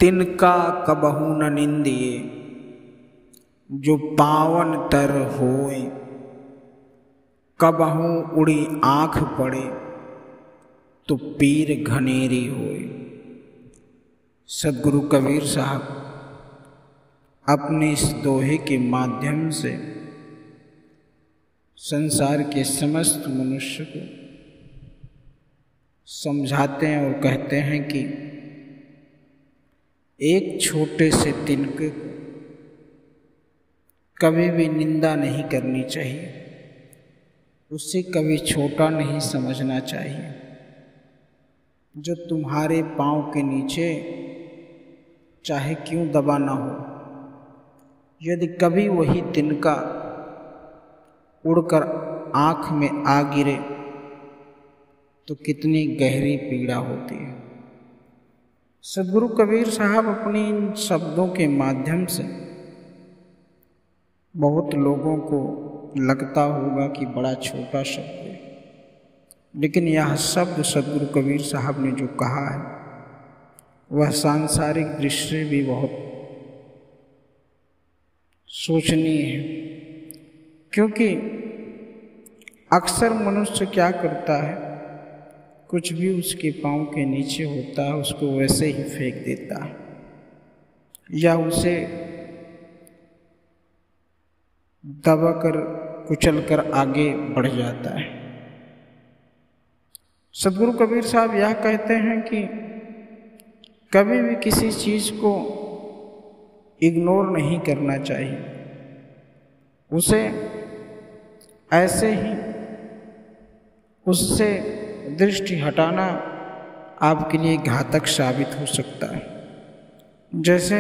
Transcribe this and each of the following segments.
तिनका कबहू न निंदिए, जो पावन तर होए। कबहू उड़ी आँख पड़े, तो पीर घनेरी होए। सद्गुरु कबीर साहब अपने इस दोहे के माध्यम से संसार के समस्त मनुष्य को समझाते हैं और कहते हैं कि एक छोटे से तिनके को कभी भी निंदा नहीं करनी चाहिए, उसे कभी छोटा नहीं समझना चाहिए। जो तुम्हारे पाँव के नीचे चाहे क्यों दबा ना हो, यदि कभी वही तिनका उड़कर आँख में आ गिरे तो कितनी गहरी पीड़ा होती है। सद्गुरु कबीर साहब अपने इन शब्दों के माध्यम से बहुत लोगों को लगता होगा कि बड़ा छोटा शब्द है, लेकिन यह शब्द सद्गुरु कबीर साहब ने जो कहा है वह सांसारिक दृष्टि से भी बहुत सोचनीय है। क्योंकि अक्सर मनुष्य क्या करता है, कुछ भी उसके पाँव के नीचे होता है उसको वैसे ही फेंक देता है या उसे दबाकर कुचलकर आगे बढ़ जाता है। सद्गुरु कबीर साहब यह कहते हैं कि कभी भी किसी चीज़ को इग्नोर नहीं करना चाहिए, उसे ऐसे ही उससे दृष्टि हटाना आपके लिए घातक साबित हो सकता है। जैसे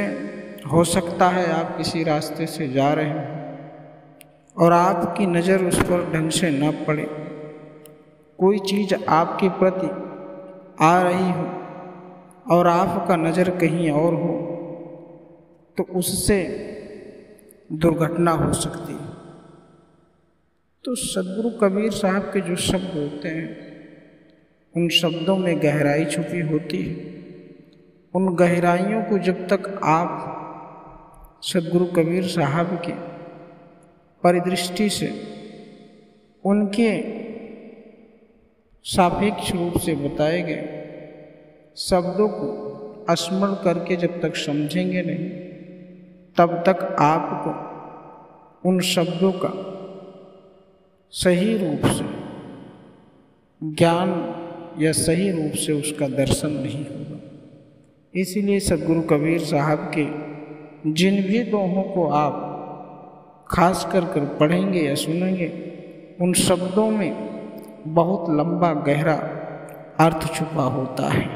हो सकता है आप किसी रास्ते से जा रहे हैं और आपकी नज़र उस पर ढंग से न पड़े, कोई चीज़ आपके प्रति आ रही हो और आपका नज़र कहीं और हो, तो उससे दुर्घटना हो सकती है। तो सद्गुरु कबीर साहब के जो शब्द होते हैं उन शब्दों में गहराई छुपी होती है। उन गहराइयों को जब तक आप सद्गुरु कबीर साहब के परिदृष्टि से उनके सापेक्ष रूप से बताए गए शब्दों को स्मरण करके जब तक समझेंगे नहीं, तब तक आपको उन शब्दों का सही रूप से ज्ञान या सही रूप से उसका दर्शन नहीं होगा। इसीलिए सद्गुरु कबीर साहब के जिन भी दोहों को आप खास कर पढ़ेंगे या सुनेंगे, उन शब्दों में बहुत लंबा गहरा अर्थ छुपा होता है।